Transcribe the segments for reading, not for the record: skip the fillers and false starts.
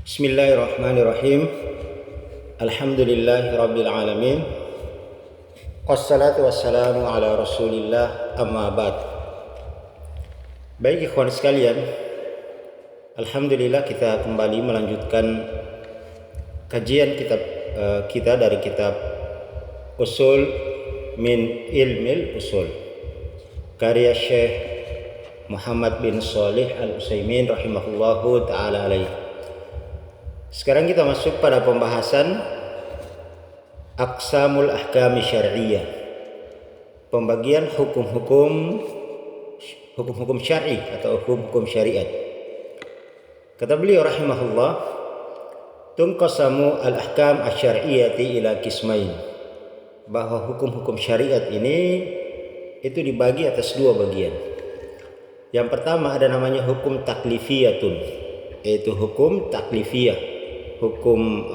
Bismillahirrahmanirrahim. Alhamdulillahirabbil alamin. Wassalatu wassalamu ala Rasulillah, amma ba'd. Baik ikhwan sekalian, alhamdulillah kita kembali melanjutkan kajian kitab kita dari kitab Usul min Ilmil Usul karya Syekh Muhammad bin Shalih Al-Utsaimin rahimahullahu taala alaihi. Sekarang kita masuk pada pembahasan aqsamul ahkami syar'iyyah, pembagian hukum-hukum syar'i atau hukum-hukum syariat. Kata beliau rahimahullah, tunqasamu al-ahkam asy-syar'iyyati ila qismain, bahwa hukum-hukum syariat ini itu dibagi atas dua bagian. Yang pertama ada namanya hukum taklifiyatun, yaitu hukum taklifiyah, hukum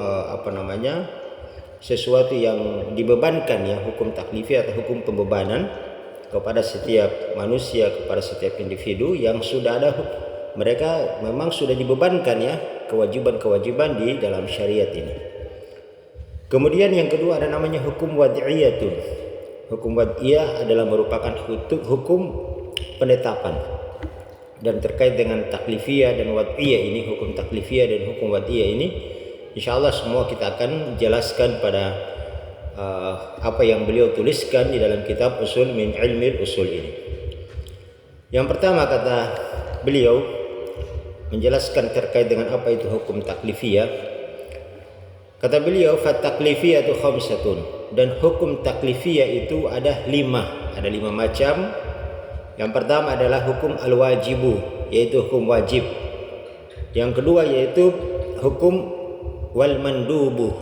sesuatu yang dibebankan, ya, hukum taklifiyah atau hukum pembebanan kepada setiap manusia, kepada setiap individu yang sudah ada, mereka memang sudah dibebankan, ya, kewajiban-kewajiban di dalam syariat ini. Kemudian yang kedua ada namanya hukum wad'iyatun. Hukum wad'iyah adalah merupakan hukum penetapan. Dan terkait dengan taklifiyah dan wad'iyah ini, hukum taklifiyah dan hukum wad'iyah ini, insyaallah semua kita akan jelaskan pada apa yang beliau tuliskan di dalam kitab Usul min Ilmil Usul ini. Yang pertama kata beliau menjelaskan terkait dengan apa itu hukum taklifiyah. Kata beliau, "Fat taklifiyatu khamsatun." Dan hukum taklifiyah itu ada lima macam. Yang pertama adalah hukum al-wajibu, yaitu hukum wajib. Yang kedua yaitu hukum wal mandubu,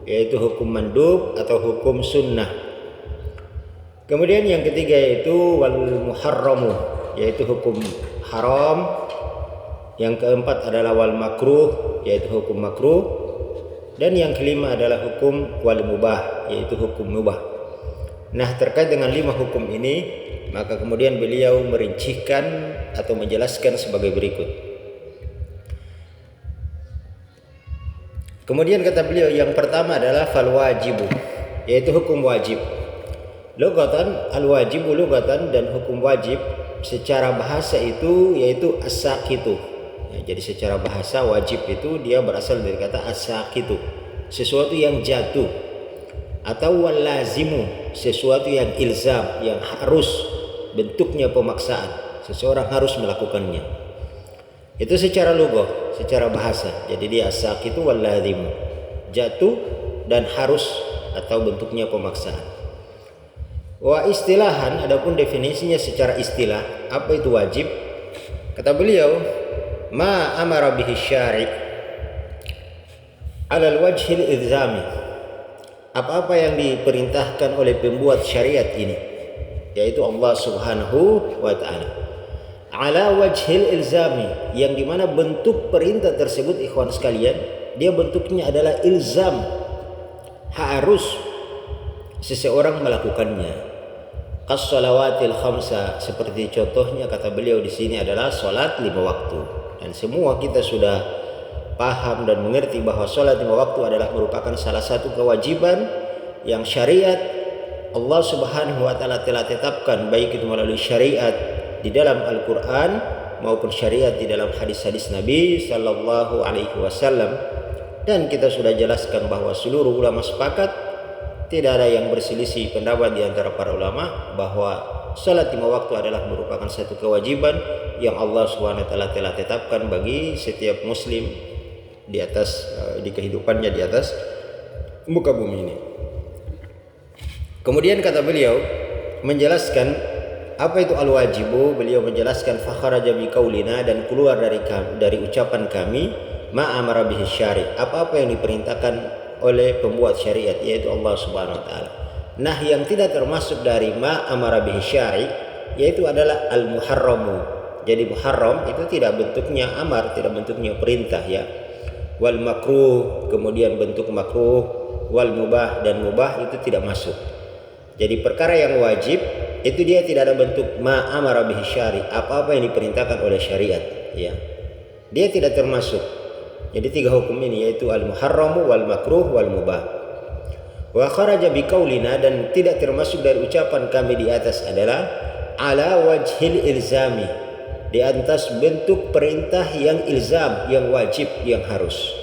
yaitu hukum mandub atau hukum sunnah. Kemudian yang ketiga yaitu wal muharramu, yaitu hukum haram. Yang keempat adalah wal makruh, yaitu hukum makruh. Dan yang kelima adalah hukum wal mubah, yaitu hukum mubah. Nah, terkait dengan lima hukum ini, maka kemudian beliau merincikan atau menjelaskan sebagai berikut. Kemudian kata beliau, yang pertama adalah fal wajibu, yaitu hukum wajib. Lugatan al-wajibu lugatan, dan hukum wajib secara bahasa itu yaitu as-saqitu. Ya, jadi secara bahasa wajib itu dia berasal dari kata as-saqitu, sesuatu yang jatuh, atau wal lazimu, sesuatu yang ilzam, yang harus, bentuknya pemaksaan, seseorang harus melakukannya. Itu secara lugah, secara bahasa. Jadi dia as-saqitu wal lazimu, jatuh dan harus atau bentuknya pemaksaan. Wa istilahan, adapun definisinya secara istilah, apa itu wajib? Kata beliau, ma amara bihi syari' alal wajhil ilzami, apa-apa yang diperintahkan oleh pembuat syariat ini, yaitu Allah Subhanahu wa ta'ala, ala wajhil ilzami, yang dimana bentuk perintah tersebut ikhwan sekalian, dia bentuknya adalah ilzam, harus seseorang melakukannya. Qas-shalawatil khamsa, seperti contohnya kata beliau di sini adalah salat 5 waktu. Dan semua kita sudah paham dan mengerti bahwa salat 5 waktu adalah merupakan salah satu kewajiban yang syariat Allah Subhanahu wa ta'ala telah tetapkan, baik itu melalui syariat di dalam Al-Quran maupun syariat di dalam hadis-hadis Nabi sallallahu alaihi wasallam. Dan kita sudah jelaskan bahwa seluruh ulama sepakat, tidak ada yang berselisih pendapat di antara para ulama bahwa salat 5 waktu adalah merupakan satu kewajiban yang Allah Subhanahu wa ta'ala telah tetapkan bagi setiap muslim di atas di kehidupannya di atas muka bumi ini. Kemudian kata beliau menjelaskan apa itu al-wajibu. Beliau menjelaskan fakharaja biqaulina, dan keluar dari ucapan kami, ma amara bihi syari', apa-apa yang diperintahkan oleh pembuat syariat, yaitu Allah Subhanahu wa ta'ala. Nah, yang tidak termasuk dari ma amara bihi syari' yaitu adalah al-muharramu. Jadi muharram itu tidak bentuknya amar, tidak bentuknya perintah, ya. Wal makruh, kemudian bentuk makruh, wal mubah, dan mubah itu tidak masuk. Jadi perkara yang wajib itu dia tidak ada bentuk ma amara bihi syari', apa-apa yang diperintahkan oleh syariat, ya. Dia tidak termasuk. Jadi 3 hukum ini yaitu al-muharramu wal makruh wal mubah. Wa kharaja biqaulina, dan tidak termasuk dari ucapan kami di atas adalah ala wajhil ilzami, di atas bentuk perintah yang ilzam, yang wajib, yang harus,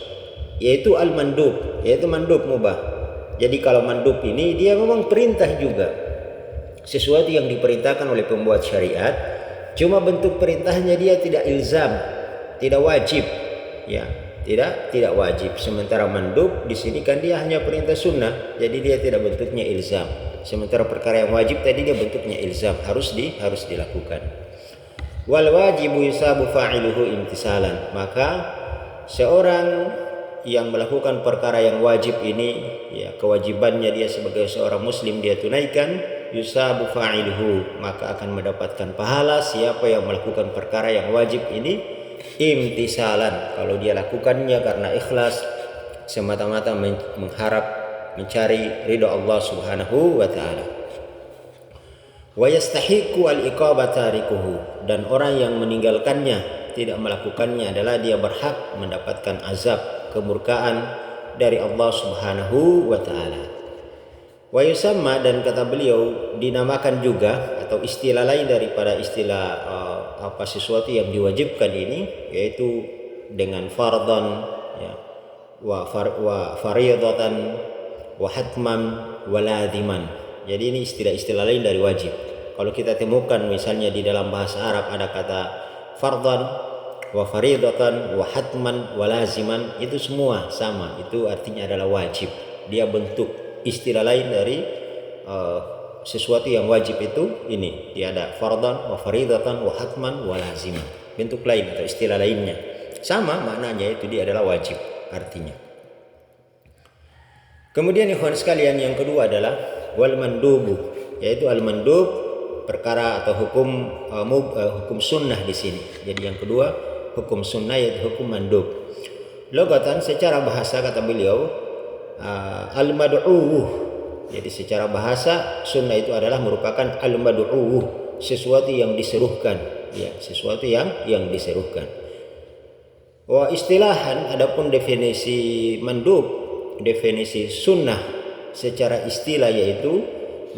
yaitu al-mandub, yaitu mandub mubah. Jadi kalau mandub ini dia memang perintah juga, sesuatu yang diperintahkan oleh pembuat syariat, cuma bentuk perintahnya dia tidak ilzam, tidak wajib, ya, tidak wajib. Sementara mandub di sini kan dia hanya perintah sunnah, jadi dia tidak bentuknya ilzam. Sementara perkara yang wajib tadi dia bentuknya ilzam, harus dilakukan. Wal wajibu yusabu fa'iluhu imtisalan, maka seorang yang melakukan perkara yang wajib ini, ya, kewajibannya dia sebagai seorang muslim dia tunaikan, yusabu fa'iluhu, maka akan mendapatkan pahala siapa yang melakukan perkara yang wajib ini imtisalan, kalau dia lakukannya karena ikhlas, semata-mata mengharap mencari ridha Allah Subhanahu wa taala. Wa yastahiqu al-iqabata tarikuhu, dan orang yang meninggalkannya, tidak melakukannya, adalah dia berhak mendapatkan azab, kemurkaan dari Allah Subhanahu wa taala. Wa yusamma, dan kata beliau dinamakan juga atau istilah lain daripada istilah sesuatu yang diwajibkan ini, yaitu dengan fardhan, ya, wa fariyadatan wa hatman wa laziman. Jadi ini istilah-istilah lain dari wajib. Kalau kita temukan misalnya di dalam bahasa Arab ada kata fardhan wa faridatan wa hatman wa laziman, itu semua sama, itu artinya adalah wajib. Dia bentuk istilah lain dari sesuatu yang wajib itu ini. Dia ada fardhan wa faridatan wa hatman wa laziman, bentuk lain atau istilah lainnya sama maknanya, itu dia adalah wajib artinya. Kemudian ikhwan sekalian, yang kedua adalah wal mandubu, yaitu al mandub, perkara atau hukum sunnah di sini. Jadi yang kedua hukum sunnah yaitu hukum mandub. Logatan secara bahasa kata beliau al mad'u, jadi secara bahasa sunnah itu adalah merupakan al mad'u, sesuatu yang diserukan, ya, sesuatu yang diserukan. Wa istilahan, adapun definisi mandub, definisi sunnah secara istilah yaitu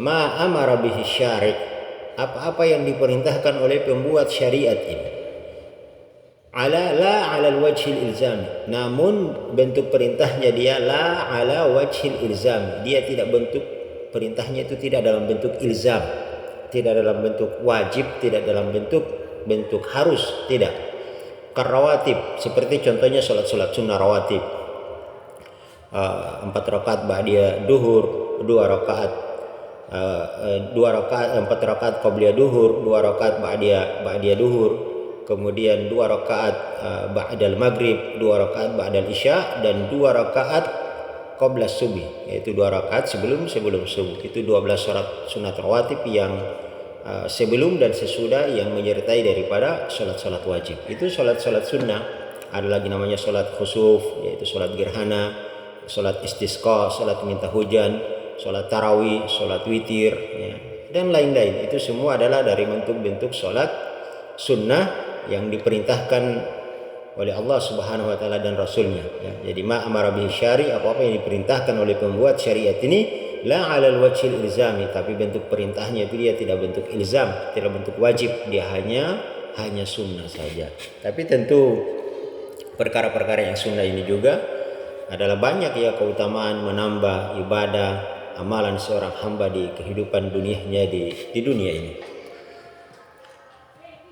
ma amara bihi syari', apa-apa yang diperintahkan oleh pembuat syariat ini, la ala wajhil ilzami, namun bentuk perintahnya dia la ala wajhil ilzami, dia tidak bentuk perintahnya itu tidak dalam bentuk ilzam, tidak dalam bentuk wajib, tidak dalam bentuk harus, tidak. Karawatib, seperti contohnya salat sunnah rawatib, 4 rakaat ba'diyah duhur, 2 rakaat 4 rakaat qabliyah duhur, 2 rakaat ba'diyah duhur, kemudian 2 rakaat ba'dal maghrib, 2 rakaat ba'dal isya, dan 2 rakaat qabla subuh, yaitu 2 rakaat sebelum subuh. Itu 12 salat sunat rawatib yang sebelum dan sesudah yang menyertai daripada salat wajib. Itu salat sunnah. Ada lagi namanya salat khusuf, yaitu salat gerhana, salat istisqa, salat minta hujan, salat tarawih, salat witir, ya, dan lain-lain. Itu semua adalah dari bentuk-bentuk salat sunnah yang diperintahkan oleh Allah Subhanahu wa taala dan Rasulnya, ya. Jadi ma amara bihi syari', apa-apa yang diperintahkan oleh pembuat syariat ini la 'alal wajhil ilzami, tapi bentuk perintahnya itu dia tidak bentuk ilzam, tidak bentuk wajib, dia hanya sunnah saja. Tapi tentu perkara-perkara yang sunnah ini juga adalah banyak, ya, keutamaan, menambah ibadah amalan seorang hamba di kehidupan dunianya di dunia ini.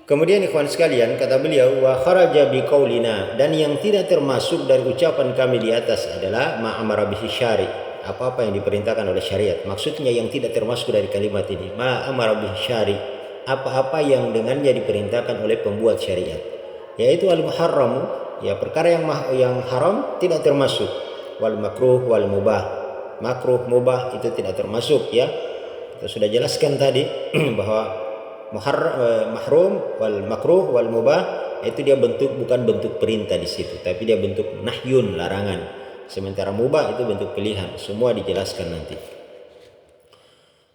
Kemudian ikhwan sekalian, kata beliau wa kharaja biqaulina, dan yang tidak termasuk dari ucapan kami di atas adalah ma amara bihi syari', apa-apa yang diperintahkan oleh syariat. Maksudnya yang tidak termasuk dari kalimat ini ma amara bihi syari', apa-apa yang dengannya diperintahkan oleh pembuat syariat, yaitu al muharram, ya, perkara yang haram tidak termasuk, wal makruh wal mubah, makruh mubah itu tidak termasuk, ya. Kita sudah jelaskan tadi bahwa mahrum wal makruh wal mubah itu dia bukan bentuk perintah di situ, tapi dia bentuk nahyun, larangan. Sementara mubah itu bentuk pilihan. Semua dijelaskan nanti.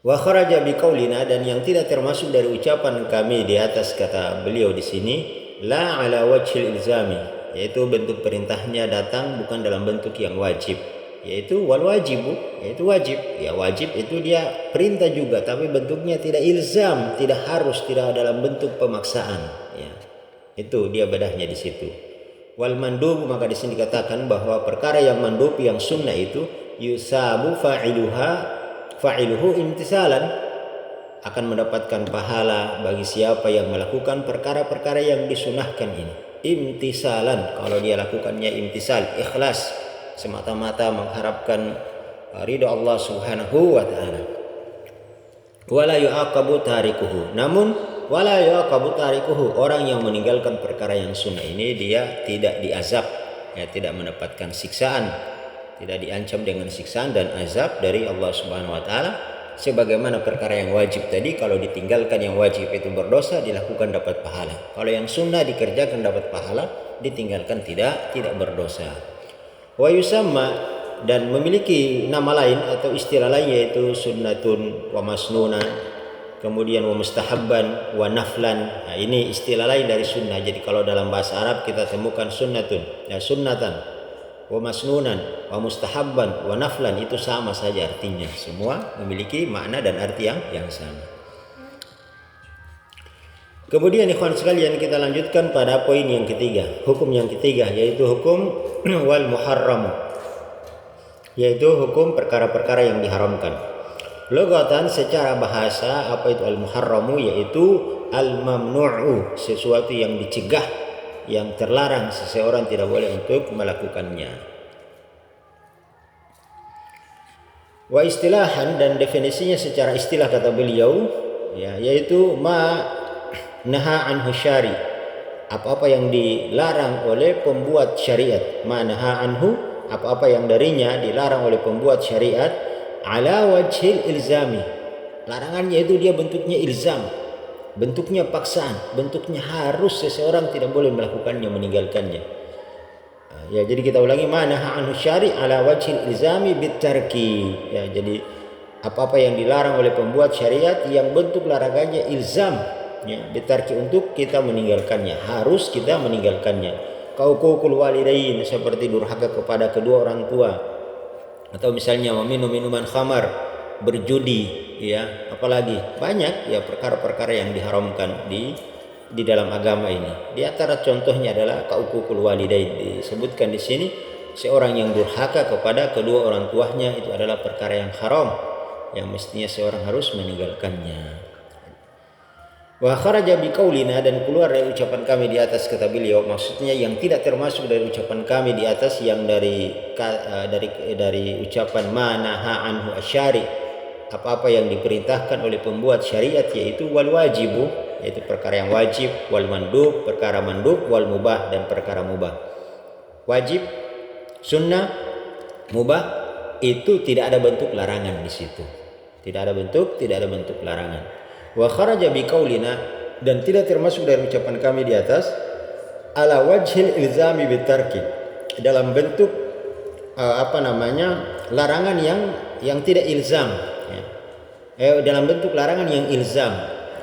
Wa kharaja biqaulina, dan yang tidak termasuk dari ucapan kami di atas, kata beliau di sini la ala wajhil ilzami, yaitu bentuk perintahnya datang bukan dalam bentuk yang wajib, yaitu wal wajibu, yaitu wajib. Ya wajib itu dia perintah juga, tapi bentuknya tidak ilzam, tidak harus, tidak dalam bentuk pemaksaan. Ya, itu dia bedahnya di situ. Wal mandub, maka di sini dikatakan bahwa perkara yang mandub, yang sunnah itu yusabu fa'iluhu imtisalan, akan mendapatkan pahala bagi siapa yang melakukan perkara-perkara yang disunahkan ini. Imtisalan, kalau dia lakukannya imtisal, ikhlas, semata-mata mengharapkan ridha Allah Subhanahu wa taala. Wala yu'aqabu tarikuhu, namun wala yu'aqabu tarikuhu, orang yang meninggalkan perkara yang sunnah ini dia tidak diazab, ya, tidak mendapatkan siksaan, tidak diancam dengan siksaan dan azab dari Allah Subhanahu wa taala. Sebagaimana perkara yang wajib tadi, kalau ditinggalkan yang wajib itu berdosa, dilakukan dapat pahala. Kalau yang sunnah dikerjakan dapat pahala, ditinggalkan tidak berdosa. Wa yusamma, dan memiliki nama lain atau istilah lain, yaitu sunnatun wa masnunan, kemudian wa mustahabban wa naflan. Nah, ini istilah lain dari sunnah. Jadi kalau dalam bahasa Arab kita temukan sunnatun, ya sunnatan, wa masnunan, wa mustahabban, wa naflan, itu sama saja artinya. Semua memiliki makna dan arti yang sama. Kemudian ikhwan sekalian, kita lanjutkan pada poin yang ketiga, hukum yang ketiga, yaitu hukum wal muharram, yaitu hukum perkara-perkara yang diharamkan. Logatan, secara bahasa, apa itu al-muharramu? Yaitu al-mamnu'u, sesuatu yang dicegah, yang terlarang, seseorang tidak boleh untuk melakukannya. Wa istilahan, dan definisinya secara istilah kata beliau, ya, yaitu ma naha anhu syari, apa-apa yang dilarang oleh pembuat syariat. Ma naha anhu, apa-apa yang darinya dilarang oleh pembuat syariat, ala wajhil ilzami, larangannya itu dia bentuknya ilzam, bentuknya paksaan, bentuknya harus, seseorang tidak boleh melakukannya, meninggalkannya. Ya, jadi kita ulangi, mana anhu syari ala wajhil ilzami bitarki. Ya, jadi apa-apa yang dilarang oleh pembuat syariat yang bentuk larangannya ilzam, ya, bitarki, untuk kita meninggalkannya, harus kita meninggalkannya. Kauqul walidain, seperti durhaka kepada kedua orang tua, atau misalnya meminum minuman khamar, berjudi, ya, apalagi banyak ya perkara-perkara yang diharamkan di dalam agama ini. Di antara contohnya adalah kauqul walidain, disebutkan di sini seorang yang durhaka kepada kedua orang tuanya, itu adalah perkara yang haram yang mestinya seorang harus meninggalkannya. Wa kharaja biqaulina, dan keluar dari ucapan kami di atas, kata beliau, maksudnya yang tidak termasuk dari ucapan kami di atas, yang dari ucapan manaha anhu asyari, apa-apa yang diperintahkan oleh pembuat syariat, yaitu wal wajibu, yaitu perkara yang wajib, wal mandub, perkara mandub, wal mubah, dan perkara mubah. Wajib, sunnah, mubah, itu tidak ada bentuk larangan di situ. Tidak ada bentuk larangan. Wa kharaja biqaulina, dan tidak termasuk dari ucapan kami di atas, ala wajhil ilzami bitarki, dalam bentuk larangan yang tidak ilzam, ya. Dalam bentuk larangan yang ilzam.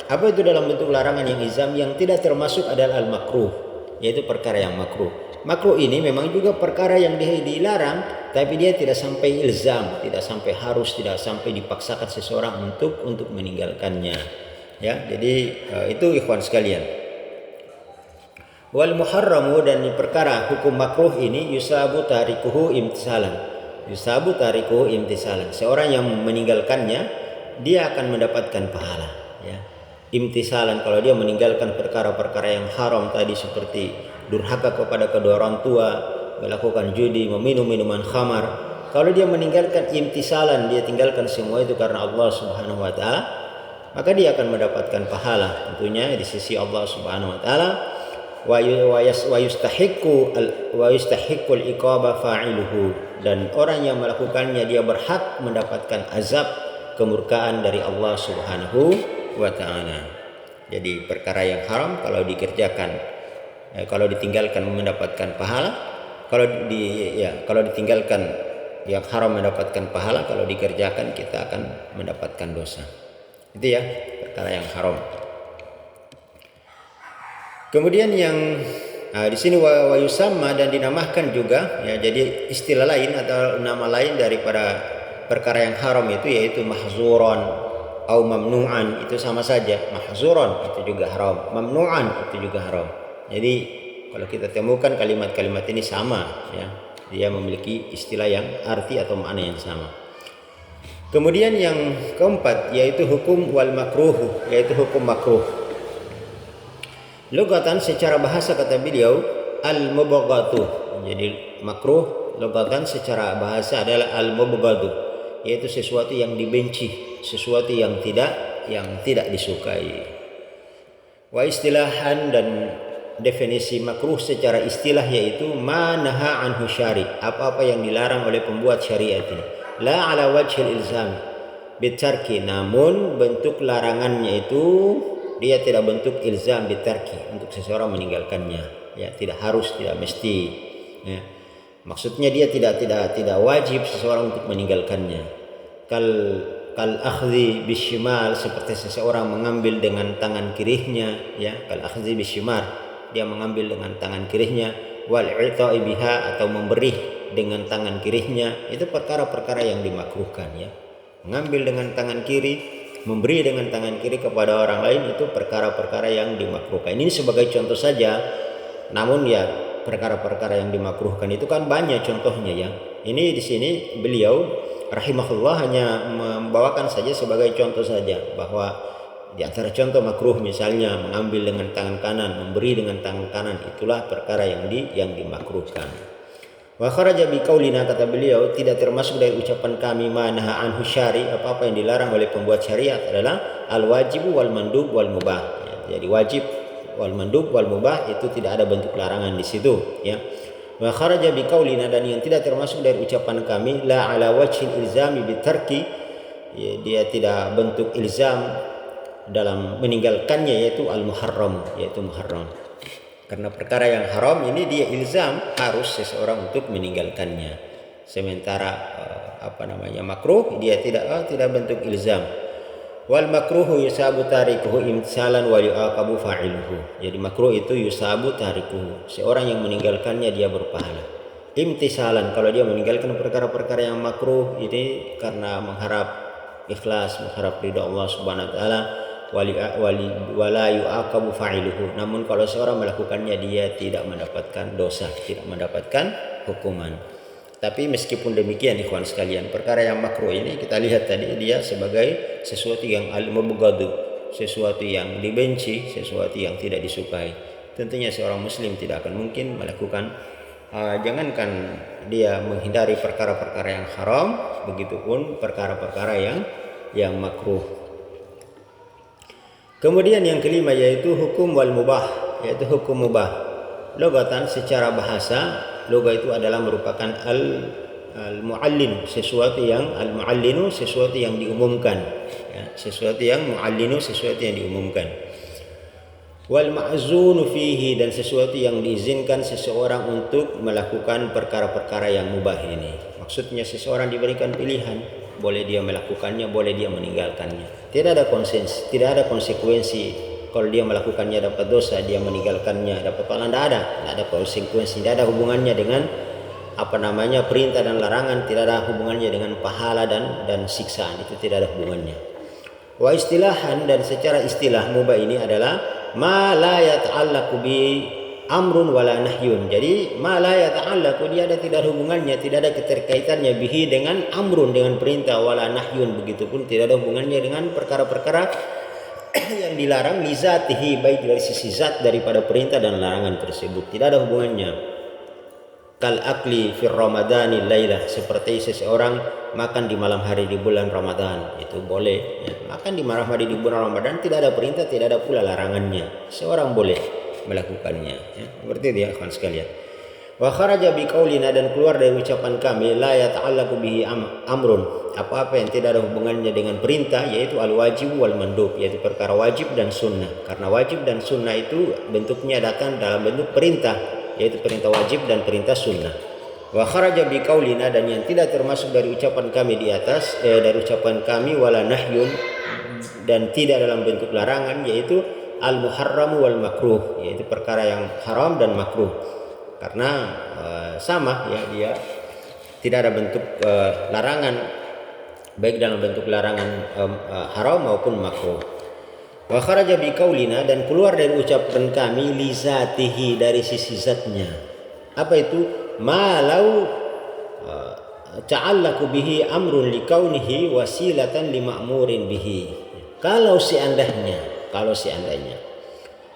Apa itu dalam bentuk larangan yang ilzam? Yang tidak termasuk adalah al-makruh, yaitu perkara yang makruh. Makruh ini memang juga perkara yang dilarang, tapi dia tidak sampai ilzam, tidak sampai harus, tidak sampai dipaksakan seseorang untuk meninggalkannya. Ya, jadi itu ikhwan sekalian. Wal muharramu, dan perkara hukum makruh ini yusabu tarikuhu imtisalan. Yusabu tarikuhu imtisalan. Seorang yang meninggalkannya, dia akan mendapatkan pahala, ya. Imtisalan, kalau dia meninggalkan perkara-perkara yang haram tadi, seperti durhaka kepada kedua orang tua, melakukan judi, meminum minuman khamar, kalau dia meninggalkan imtisalan, dia tinggalkan semua itu karena Allah Subhanahu wa taala, maka dia akan mendapatkan pahala tentunya di sisi Allah Subhanahu wa taala. Wa yustahiqqul iqaba fa'iluhu, dan orang yang melakukannya dia berhak mendapatkan azab, kemurkaan dari Allah Subhanahu wa taala. Jadi perkara yang haram kalau dikerjakan, kalau ditinggalkan mendapatkan pahala, kalau ditinggalkan yang haram mendapatkan pahala, kalau dikerjakan kita akan mendapatkan dosa. Itu ya perkara yang haram. Kemudian yang Di sini wa yusamma dan dinamakan juga ya, jadi istilah lain atau nama lain daripada perkara yang haram itu yaitu mahzuron atau mamnu'an, itu sama saja. Mahzuron itu juga haram, mamnu'an itu juga haram. Jadi kalau kita temukan kalimat-kalimat ini sama ya, dia memiliki istilah yang arti atau makna yang sama. Kemudian yang keempat yaitu hukum wal makruh, yaitu hukum makruh. Lugatan secara bahasa kata beliau al-mubghadu. Jadi makruh lugatan secara bahasa adalah al-mubghadu, yaitu sesuatu yang dibenci, sesuatu yang tidak disukai. Wa istilahan dan definisi makruh secara istilah yaitu ma naha anhu syari, apa-apa yang dilarang oleh pembuat syariat ini. La ala wajhil ilzam bitarki, namun bentuk larangannya itu dia tidak bentuk ilzam bitarki, untuk seseorang meninggalkannya ya, tidak harus, tidak mesti ya. Maksudnya dia tidak wajib seseorang untuk meninggalkannya. Kal akhdhi bishimal, seperti seseorang mengambil dengan tangan kirinya ya, kal akhdhi bishimal, dia mengambil dengan tangan kirinya, wal i'ta'i biha, atau memberi dengan tangan kirinya, itu perkara-perkara yang dimakruhkan ya. Mengambil dengan tangan kiri, memberi dengan tangan kiri kepada orang lain, itu perkara-perkara yang dimakruhkan. Ini sebagai contoh saja, namun ya perkara-perkara yang dimakruhkan itu kan banyak contohnya ya. Ini di sini beliau rahimahullah hanya membawakan saja sebagai contoh saja, bahwa di antara contoh makruh misalnya mengambil dengan tangan kanan, memberi dengan tangan kanan, itulah perkara yang dimakruhkan. Wa kharaja bi qaulina, kata beliau, tidak termasuk dari ucapan kami manaha anhu syari, apa-apa yang dilarang oleh pembuat syariat adalah al wajibu wal mandub wal mubah ya. Jadi wajib wal mandub wal mubah itu tidak ada bentuk larangan di situ ya. Wa kharaja bi qaulina, dan yang tidak termasuk dari ucapan kami la ala wajhil ilzami bitarki ya, dia tidak bentuk ilzam dalam meninggalkannya, yaitu al muharram, yaitu muharram. Karena perkara yang haram ini dia ilzam harus seseorang untuk meninggalkannya. Sementara makruh dia tidak bentuk ilzam. Wal makruhu yusabu tarikuhu imtisalan wa yu'aqabu fa'iluhu. Jadi makruh itu yusabu tarikuhu, seorang yang meninggalkannya dia berpahala. Imtisalan, kalau dia meninggalkan perkara-perkara yang makruh ini karena mengharap ikhlas, mengharap ridha Allah Subhanahu wa taala, wala yu'aqabu fa'iluhu. Namun kalau seorang melakukannya dia tidak mendapatkan dosa, tidak mendapatkan hukuman. Tapi meskipun demikian ikhwan sekalian, perkara yang makruh ini kita lihat tadi dia sebagai sesuatu yang al-mubghadu, sesuatu yang dibenci, sesuatu yang tidak disukai. Tentunya seorang muslim tidak akan mungkin melakukan jangankan dia menghindari perkara-perkara yang haram, begitupun perkara-perkara yang makruh. Kemudian yang kelima yaitu hukum wal mubah, yaitu hukum mubah. Logatan secara bahasa, loga itu adalah merupakan al-mu'allin, sesuatu yang al-mu'allinu, sesuatu yang diumumkan ya, sesuatu yang mu'allinu, sesuatu yang diumumkan. Wal ma'zunu fihi, dan sesuatu yang diizinkan seseorang untuk melakukan perkara-perkara yang mubah ini. Maksudnya seseorang diberikan pilihan, boleh dia melakukannya, boleh dia meninggalkannya. Tidak ada konsekuensi. Kalau dia melakukannya dapat dosa, dia meninggalkannya dapat pahala, tidak ada konsekuensi, tidak ada hubungannya dengan perintah dan larangan, tidak ada hubungannya dengan pahala dan siksaan, itu tidak ada hubungannya. Wa istilahan, dan secara istilah mubah ini adalah ma la yata'allaqu bi amrun wala nahyun. Jadi ma la yata'allaqu, dia tidak ada hubungannya, tidak ada keterkaitannya bihi dengan amrun, dengan perintah, wala nahyun, begitupun tidak ada hubungannya dengan perkara-perkara yang dilarang li zatihi, baik dari sisi zat daripada perintah dan larangan tersebut, tidak ada hubungannya. Kal akli fi ramadhani lailah, seperti seseorang makan di malam hari di bulan Ramadan, itu boleh ya. Makan di malam hari di bulan Ramadan tidak ada perintah, tidak ada pula larangannya, seorang boleh melakukannya ya. Seperti itu ya kawan sekalian. Wa kharaja bi qaulina, dan keluar dari ucapan kami la yata'allaqu bihi amrun, apa-apa yang tidak ada hubungannya dengan perintah, yaitu al wajib wal mandub, yaitu perkara wajib dan sunnah. Karena wajib dan sunnah itu bentuknya datang dalam bentuk perintah, yaitu perintah wajib dan perintah sunnah. Wa kharaja bi qaulina, dan yang tidak termasuk dari ucapan kami di atas dari ucapan kami wala nahyun, dan tidak dalam bentuk larangan, yaitu al-muharram wal makruh, yaitu perkara yang haram dan makruh. Karena sama ya, dia tidak ada bentuk larangan, baik dalam bentuk larangan haram maupun makruh. Wa kharaja bi qaulina, dan keluar dari ucapan kami, li zatihi, dari sisi zatnya. Apa itu? Malau ta'allaku bihi amrun li kaunihi wasilatan li ma'murin bihi. Kalau seandainya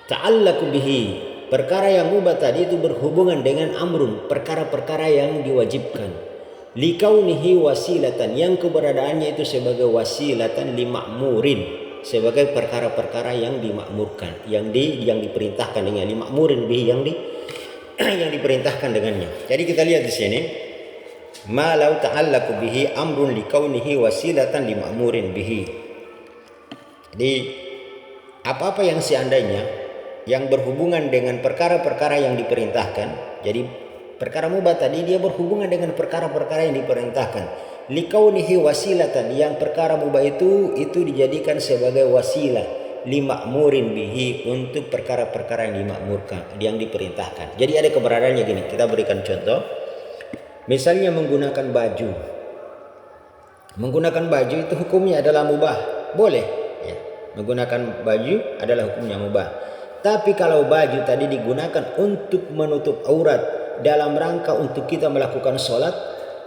ta'allaku bihi, perkara yang mubah tadi itu berhubungan dengan amrun, perkara-perkara yang diwajibkan, li kaunihi wasilatan, yang keberadaannya itu sebagai wasilatan li ma'murin, sebagai perkara-perkara yang dimakmurkan, yang diperintahkan dengan li ma'murin bihi, yang diperintahkan dengannya. Jadi kita lihat di sini, ma law ta'allaqu bihi amrun li kaunihi wasilatan li ma'murin bihi. Jadi apa-apa yang seandainya yang berhubungan dengan perkara-perkara yang diperintahkan. Jadi perkara mubah tadi dia berhubungan dengan perkara-perkara yang diperintahkan. Li kaunihi wasilatan, yang perkara mubah itu dijadikan sebagai wasilah li ma'murin bihi, untuk perkara-perkara yang dimakmurkan, yang diperintahkan. Jadi ada keberadaannya gini. Kita berikan contoh. Misalnya menggunakan baju. Menggunakan baju itu hukumnya adalah mubah, boleh ya. Menggunakan baju adalah hukumnya mubah. Tapi kalau baju tadi digunakan untuk menutup aurat dalam rangka untuk kita melakukan sholat,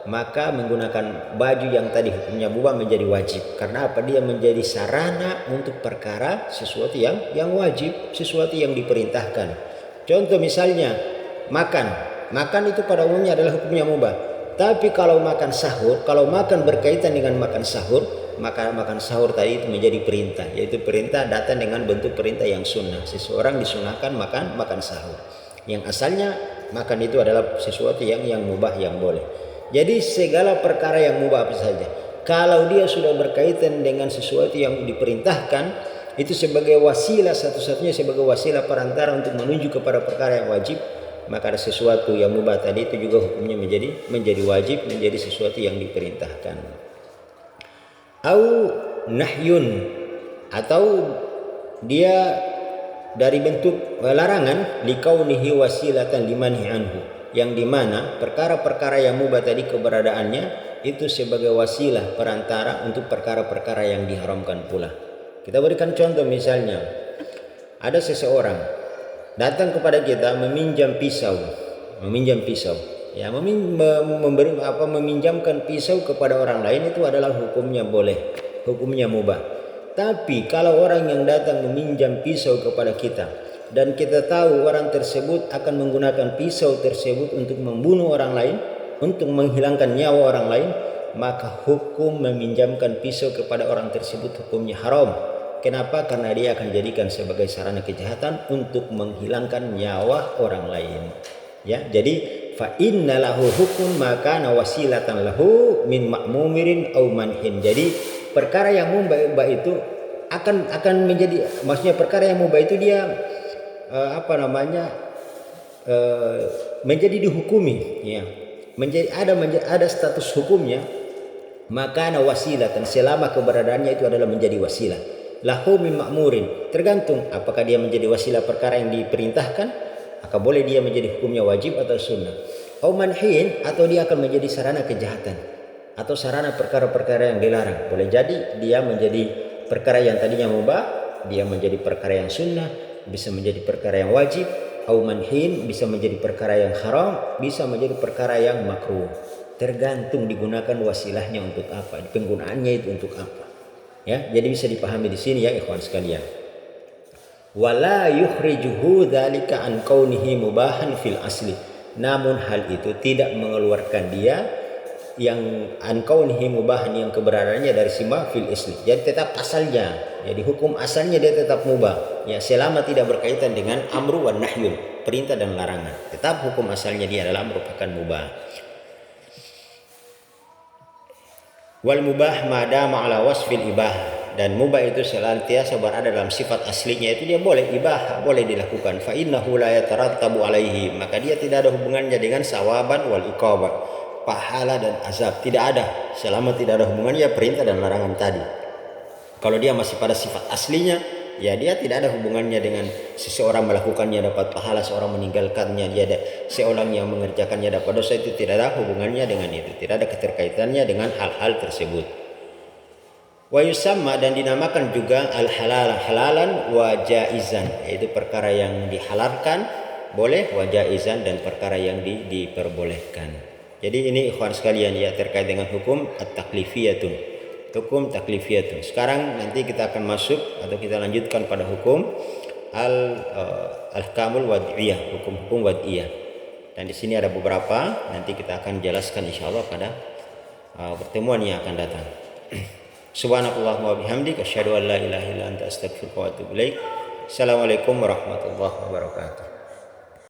maka menggunakan baju yang tadi hukumnya mubah menjadi wajib. Karena apa? Dia menjadi sarana untuk perkara sesuatu yang wajib, sesuatu yang diperintahkan. Contoh misalnya makan itu pada umumnya adalah hukumnya mubah. Tapi kalau makan sahur, kalau makan berkaitan dengan makan sahur, maka makan sahur tadi itu menjadi perintah, yaitu perintah datang dengan bentuk perintah yang sunnah. Seseorang disunahkan makan sahur. Yang asalnya makan itu adalah sesuatu yang mubah, yang boleh. Jadi segala perkara yang mubah apa saja, kalau dia sudah berkaitan dengan sesuatu yang diperintahkan, itu sebagai wasilah, satu-satunya sebagai wasilah perantara untuk menuju kepada perkara yang wajib, maka ada sesuatu yang mubah tadi itu juga hukumnya menjadi wajib, menjadi sesuatu yang diperintahkan. Au nahyun, atau dia dari bentuk larangan, likaunihi wasilatan limanhi anhu, yang dimana perkara-perkara yang mubah tadi keberadaannya itu sebagai wasilah perantara untuk perkara-perkara yang diharamkan pula. Kita berikan contoh, misalnya ada seseorang datang kepada kita meminjam pisau ya, meminjamkan pisau kepada orang lain, itu adalah hukumnya boleh, hukumnya mubah. Tapi kalau orang yang datang meminjam pisau kepada kita dan kita tahu orang tersebut akan menggunakan pisau tersebut untuk membunuh orang lain, untuk menghilangkan nyawa orang lain, maka hukum meminjamkan pisau kepada orang tersebut hukumnya haram. Kenapa? Karena dia akan jadikan sebagai sarana kejahatan untuk menghilangkan nyawa orang lain. Ya, jadi fa inna lahu hukum maka wasilatan lahu min ma'mumirin au manhin. Jadi perkara yang mubah itu akan menjadi, maksudnya perkara yang mubah itu dia menjadi dihukumi ya, ada status hukumnya, maka wasilatan, selama keberadaannya itu adalah menjadi wasilah lahu min ma'murin, tergantung apakah dia menjadi wasilah perkara yang diperintahkan, maka boleh dia menjadi hukumnya wajib atau sunnah, au manhin, atau dia akan menjadi sarana kejahatan atau sarana perkara-perkara yang dilarang. Boleh jadi dia menjadi perkara yang tadinya mubah, dia menjadi perkara yang sunnah, bisa menjadi perkara yang wajib, au manhin, bisa menjadi perkara yang haram, bisa menjadi perkara yang makruh. Tergantung digunakan wasilahnya untuk apa, penggunaannya itu untuk apa. Ya, jadi bisa dipahami di sini ya ikhwan sekalian. Wala yukhrijuhu dzalika an kaunihi mubahan fil asli. Namun hal itu tidak mengeluarkan dia yang an kaunihi mubahan, yang keberadaannya dari sima fil asli. Jadi tetap asalnya, jadi hukum asalnya dia tetap mubah ya, selama tidak berkaitan dengan amru wan nahyun, perintah dan larangan. Tetap hukum asalnya dia adalah merupakan mubah. Wal mubah madama ala wasfil ibah, dan mubah itu senantiasa berada dalam sifat aslinya, itu dia boleh, ibah boleh dilakukan. Fa innahu la yatarattabu alaihi, maka dia tidak ada hubungannya dengan sawaban wal iqabah, pahala dan azab, tidak ada selama tidak ada hubungannya perintah dan larangan tadi. Kalau dia masih pada sifat aslinya, ya dia tidak ada hubungannya dengan seseorang melakukannya dapat pahala, seorang meninggalkannya dia ada, seorang yang mengerjakannya dapat dosa, itu tidak ada hubungannya dengan itu, tidak ada keterkaitannya dengan hal-hal tersebut. Wa yusamma, dan dinamakan juga al-halal, halalan wa jaizan, yaitu perkara yang dihalalkan boleh, wa jaizan, dan perkara yang diperbolehkan. Jadi ini ikhwan sekalian ya, terkait dengan hukum at-taklifiyatun, hukum taklifiyatun. Sekarang nanti kita akan masuk atau kita lanjutkan pada hukum al-ahkamul wad'iyah, hukum-hukum wad'iyah. Dan di sini ada beberapa, nanti kita akan jelaskan insyaallah pada pertemuan yang akan datang. Subhanakallahumma wa bihamdika asyhadu an la ilaha illa anta astaghfiruka wa atubu ilaik. Assalamualaikum warahmatullahi wabarakatuh.